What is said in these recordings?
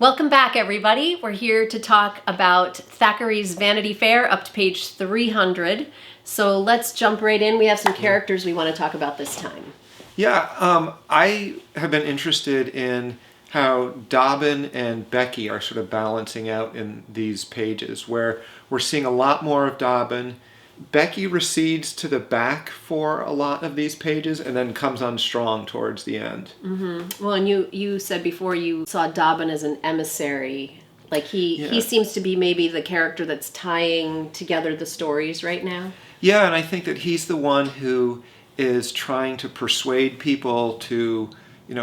Welcome back, everybody. We're here to talk about Thackeray's Vanity Fair up to page 300. So let's jump right in. We have some characters we want to talk about this time. Yeah, I have been interested in how Dobbin and Becky are sort of balancing out in these pages, where we're seeing a lot more of Dobbin. Becky recedes to the back for a lot of these pages and then comes on strong towards the end. Mm-hmm. Well, and you said before you saw Dobbin as an emissary. Like he seems to be maybe the character that's tying together the stories right now. Yeah, and I think that he's the one who is trying to persuade people to,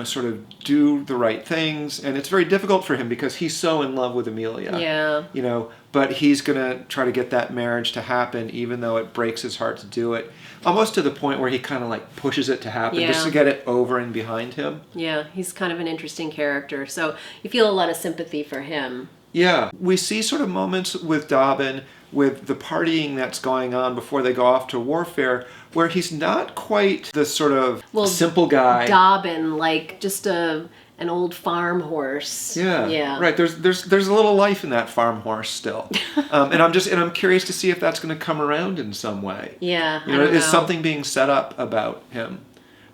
sort of do the right things. And it's very difficult for him because he's so in love with Amelia. Yeah. But he's going to try to get that marriage to happen, even though it breaks his heart to do it. Almost to the point where he kind of like pushes it to happen just to get it over and behind him. Yeah, he's kind of an interesting character. So you feel a lot of sympathy for him. Yeah, we see sort of moments with Dobbin, with the partying that's going on before they go off to warfare, where he's not quite the sort of simple guy. Dobbin, like just an old farm horse. Yeah. Right. There's a little life in that farm horse still, and I'm curious to see if that's going to come around in some way. Yeah. Is something being set up about him,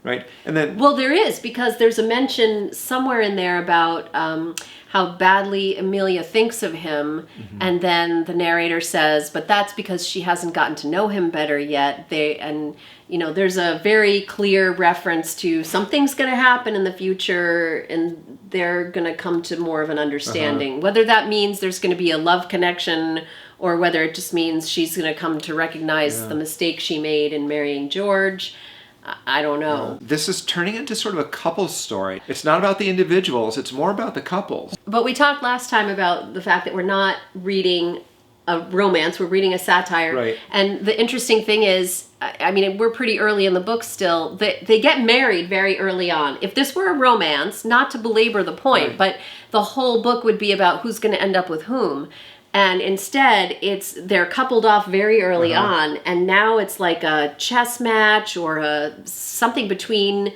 right? And then there is, because there's a mention somewhere in there about how badly Amelia thinks of him, and then the narrator says, but that's because she hasn't gotten to know him better yet. There's a very clear reference to something's going to happen in the future, and they're going to come to more of an understanding. Whether that means there's going to be a love connection, or whether it just means she's going to come to recognize the mistake she made in marrying George. I don't know. This is turning into sort of a couples story. It's not about the individuals, it's more about the couples. But we talked last time about the fact that we're not reading a romance, we're reading a satire. Right. And the interesting thing is, we're pretty early in the book still, they get married very early on. If this were a romance, not to belabor the point, but the whole book would be about who's going to end up with whom. And instead, they're coupled off very early on, and now it's like a chess match or something between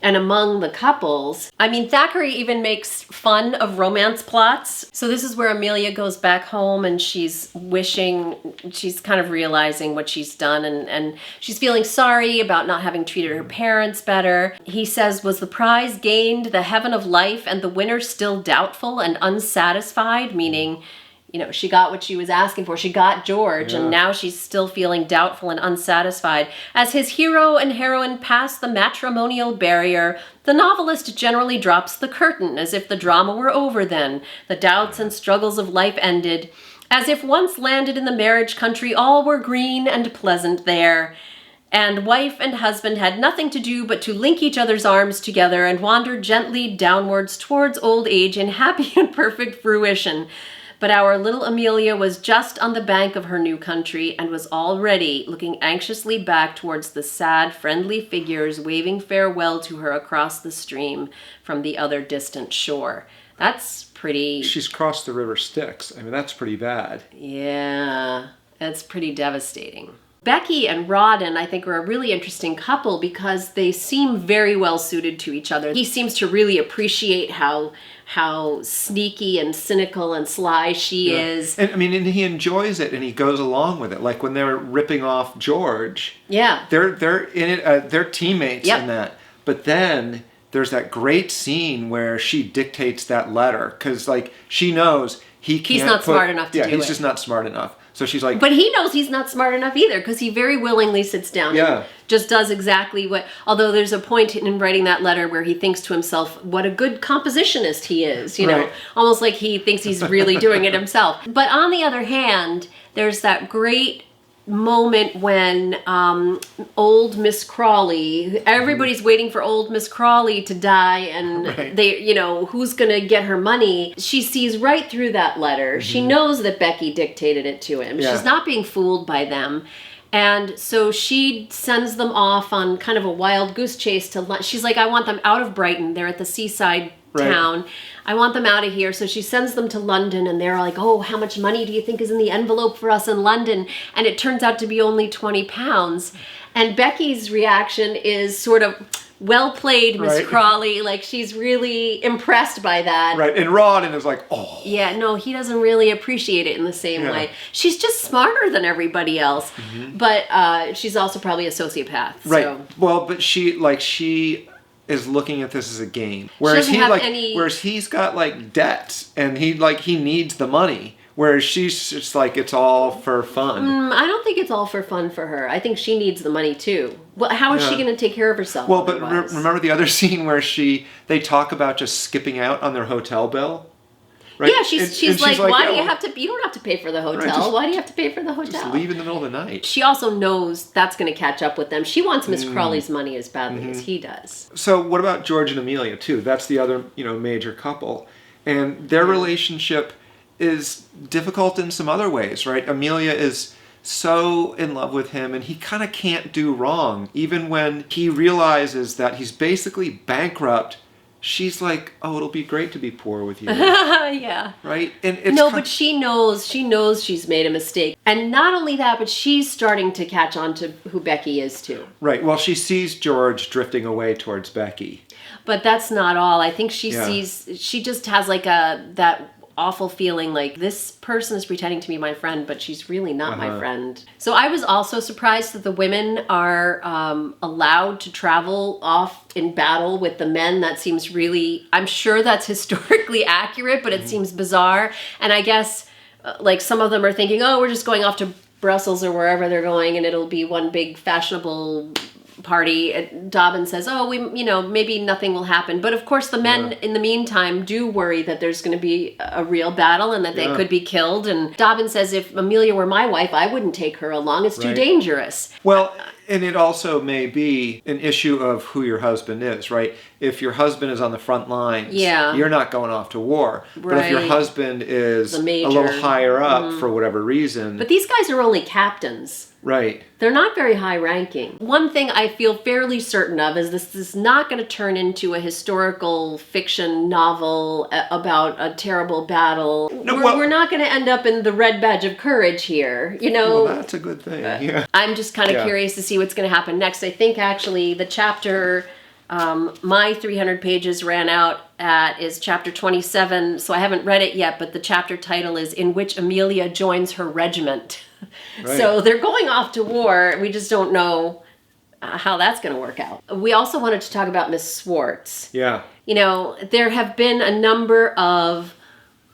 and among the couples. Thackeray even makes fun of romance plots. So this is where Amelia goes back home and she's kind of realizing what she's done, and she's feeling sorry about not having treated her parents better. He says, was the prize gained, the heaven of life, and the winner still doubtful and unsatisfied? Meaning, she got what she was asking for. She got George, and now she's still feeling doubtful and unsatisfied. As his hero and heroine pass the matrimonial barrier, the novelist generally drops the curtain, as if the drama were over then, the doubts and struggles of life ended. As if once landed in the marriage country, all were green and pleasant there. And wife and husband had nothing to do but to link each other's arms together and wander gently downwards towards old age in happy and perfect fruition. But our little Amelia was just on the bank of her new country and was already looking anxiously back towards the sad, friendly figures waving farewell to her across the stream from the other distant shore. That's pretty... She's crossed the river Styx. That's pretty bad. Yeah, that's pretty devastating. Becky and Rawdon, I think, are a really interesting couple because they seem very well suited to each other. He seems to really appreciate how sneaky and cynical and sly she is. And he enjoys it and he goes along with it. Like when they're ripping off George. Yeah. They're in it. They're teammates in that. But then there's that great scene where she dictates that letter because she knows he's not smart enough to do it. Yeah, he's just not smart enough. So she's like... But he knows he's not smart enough either, because he very willingly sits down and just does exactly what... Although there's a point in writing that letter where he thinks to himself, what a good compositionist he is, almost like he thinks he's really doing it himself. But on the other hand, there's that great moment when old Miss Crawley, everybody's waiting for old Miss Crawley to die, and they, who's gonna get her money. She sees right through that letter. She knows that Becky dictated it to him. She's not being fooled by them. And so she sends them off on kind of a wild goose chase to she's like, I want them out of Brighton. They're at the seaside town. I want them out of here. So she sends them to London, and they're like, oh, how much money do you think is in the envelope for us in London? And it turns out to be only £20. And Becky's reaction is sort of, well played, Miss Right. Crawley. Like, she's really impressed by that. Right. And Rawdon is like, oh. Yeah, no, he doesn't really appreciate it in the same Yeah. way. She's just smarter than everybody else, but she's also probably a sociopath. Right. So. Well, but she is looking at this as a game. Whereas doesn't have any- whereas he's got like debts and he needs the money. Whereas she's just like, it's all for fun. I don't think it's all for fun for her. I think she needs the money too. Well, how is she Yeah. going to take care of herself? Well, but otherwise? remember the other scene where they talk about just skipping out on their hotel bill? Right? Yeah, she's And like, why yeah, do you well, have to? You don't have to pay for the hotel. just- Why do you have to pay for the hotel? just leave in the middle of the night? She also knows that's going to catch up with them. She wants Miss Crawley's money as badly as he does. So what about George and Amelia too? That's the other, major couple. And their relationship is difficult in some other ways, right? Amelia is so in love with him and he kind of can't do wrong. Even when he realizes that he's basically bankrupt, she's like, "Oh, it'll be great to be poor with you." Yeah. Right? And it's No, but she knows she's made a mistake. And not only that, but she's starting to catch on to who Becky is too. right. Well, she sees George drifting away towards Becky. But that's not all. I think she Yeah. she just has like that awful feeling like this person is pretending to be my friend, but she's really not my friend. So I was also surprised that the women are allowed to travel off in battle with the men. That seems really, I'm sure that's historically accurate, but it seems bizarre. And I guess like some of them are thinking, oh, we're just going off to Brussels or wherever they're going and it'll be one big fashionable party. Dobbin says, oh, maybe nothing will happen. But of course the men in the meantime do worry that there's going to be a real battle and that they could be killed. And Dobbin says, if Amelia were my wife, I wouldn't take her along. It's too Right. dangerous. Well, and it also may be an issue of who your husband is, right? If your husband is on the front lines, you're not going off to war. But if your Right. husband is The a major. little higher up for whatever reason, But these guys are only captains. right? They're not very high ranking. One thing I feel fairly certain of is this is not going to turn into a historical fiction novel about a terrible battle. No, we're not going to end up in the Red Badge of Courage here, Well, that's a good thing. Yeah. I'm just kind of Yeah. curious to see what's going to happen next. I think actually the chapter my 300 pages ran out at is chapter 27, so I haven't read it yet, but the chapter title is In Which Amelia Joins Her Regiment. Right. So they're going off to war. We just don't know how that's going to work out. We also wanted to talk about Miss Swartz. Yeah. There have been a number of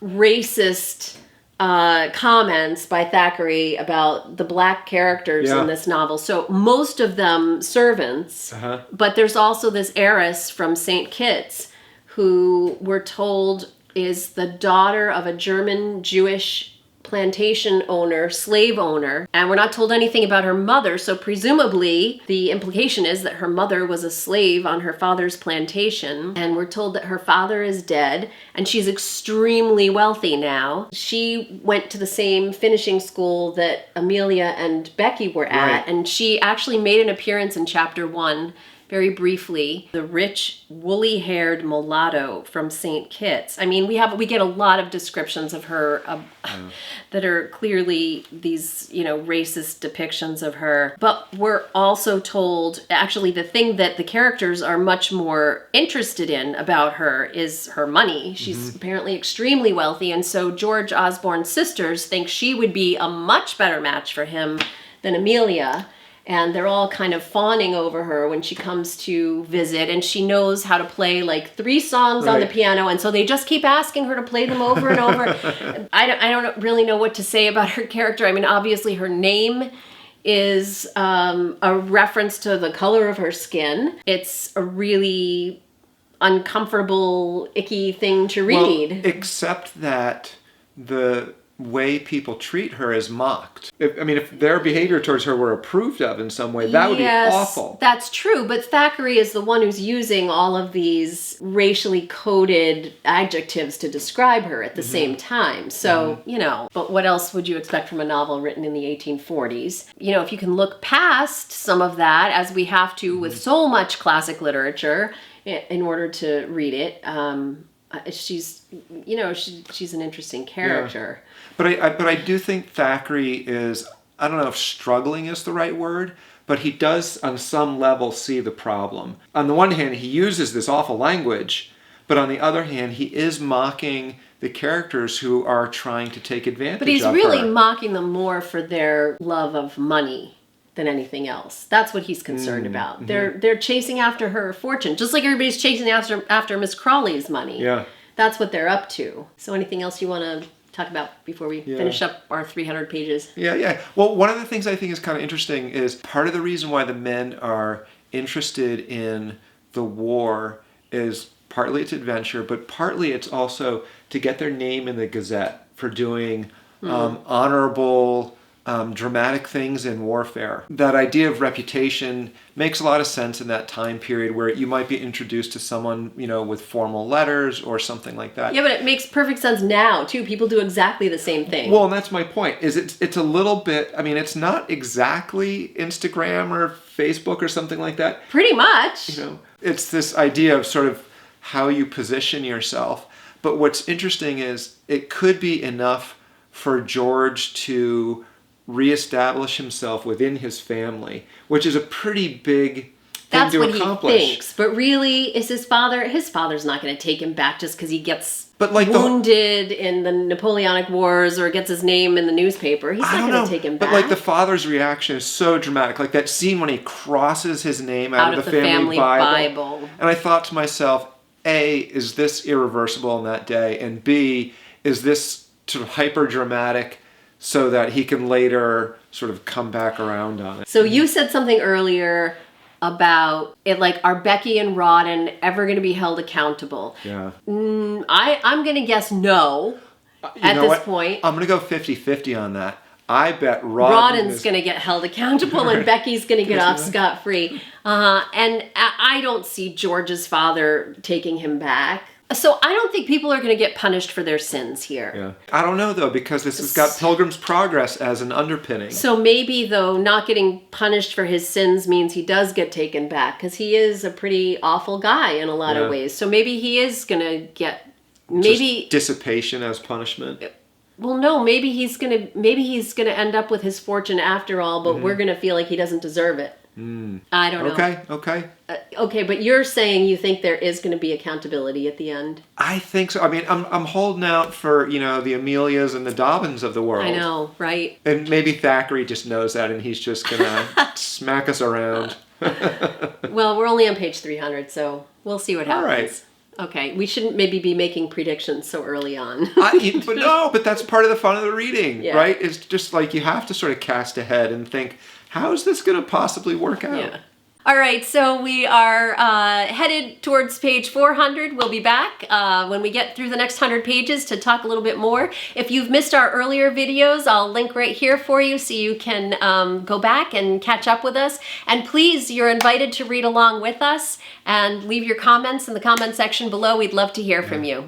racist comments by Thackeray about the black characters Yeah. in this novel. So most of them servants, but there's also this heiress from St. Kitts who we're told is the daughter of a German Jewish plantation owner, slave owner, and we're not told anything about her mother, so presumably the implication is that her mother was a slave on her father's plantation, and we're told that her father is dead, and she's extremely wealthy now. She went to the same finishing school that Amelia and Becky were at, Right. and she actually made an appearance in chapter 1 very briefly, the rich, woolly-haired mulatto from St. Kitts. I mean, we get a lot of descriptions of her that are clearly these, racist depictions of her. But we're also told, actually, the thing that the characters are much more interested in about her is her money. She's apparently extremely wealthy, and so George Osborne's sisters think she would be a much better match for him than Amelia. And they're all kind of fawning over her when she comes to visit, and she knows how to play like 3 songs on the Right. piano, and so they just keep asking her to play them over and over. I don't really know what to say about her character. I mean, obviously her name is a reference to the color of her skin. It's a really uncomfortable, icky thing to read. Well, except that the way people treat her is mocked. If their behavior towards her were approved of in some way, that would be awful. That's true, but Thackeray is the one who's using all of these racially coded adjectives to describe her at the same time. So, but what else would you expect from a novel written in the 1840s? If you can look past some of that, as we have to with so much classic literature in order to read it, she's an interesting character. But I do think Thackeray is I don't know if struggling is the right word, but he does on some level see the problem. On the one hand, he uses this awful language, but on the other hand, he is mocking the characters who are trying to take advantage of her. But he's really mocking them more for their love of money than anything else. That's what he's concerned about. They're chasing after her fortune, just like everybody's chasing after Miss Crawley's money. Yeah. That's what they're up to. So anything else you want to talk about before we finish up our 300 pages? Yeah. Well, one of the things I think is kind of interesting is part of the reason why the men are interested in the war is partly it's adventure, but partly it's also to get their name in the Gazette for doing honorable, dramatic things in warfare. That idea of reputation makes a lot of sense in that time period where you might be introduced to someone, with formal letters or something like that. Yeah, but it makes perfect sense now, too. People do exactly the same thing. Well, and that's my point, is it's a little bit, it's not exactly Instagram or Facebook or something like that. Pretty much. It's this idea of sort of how you position yourself. But what's interesting is it could be enough for George to reestablish himself within his family, which is a pretty big thing to accomplish. That's what he thinks. But really, is his father's not going to take him back just because he gets wounded in the Napoleonic Wars or gets his name in the newspaper. He's not going to take him back. But the father's reaction is so dramatic. Like that scene when he crosses his name out of the family Bible. And I thought to myself, A, is this irreversible on that day? And B, is this sort of hyper dramatic so that he can later sort of come back around on it? So you said something earlier about it, like, are Becky and Rawdon ever going to be held accountable? Yeah. I'm going to guess no at this point. I'm going to go 50-50 on that. I bet Rawdon's going to get held accountable and Becky's going to get off scot-free. And I don't see George's father taking him back. So I don't think people are going to get punished for their sins here. Yeah. I don't know, though, because this has got Pilgrim's Progress as an underpinning. So maybe, though, not getting punished for his sins means he does get taken back, because he is a pretty awful guy in a lot of ways. So maybe he is going to get... Just dissipation as punishment? Well, no, maybe he's gonna end up with his fortune after all, but we're gonna feel like he doesn't deserve it. I don't know. Okay. Okay, but you're saying you think there is going to be accountability at the end? I think so. I'm holding out for, the Amelias and the Dobbins of the world. I know, right? And maybe Thackeray just knows that and he's just going to smack us around. Well, we're only on page 300, so we'll see what happens. All right. Okay, we shouldn't maybe be making predictions so early on. But that's part of the fun of the reading, yeah. Right? It's just like you have to sort of cast ahead and think, how is this going to possibly work out? Yeah. All right, so we are headed towards page 400. We'll be back when we get through the next 100 pages to talk a little bit more. If you've missed our earlier videos, I'll link right here for you so you can go back and catch up with us. And please, you're invited to read along with us and leave your comments in the comment section below. We'd love to hear from you.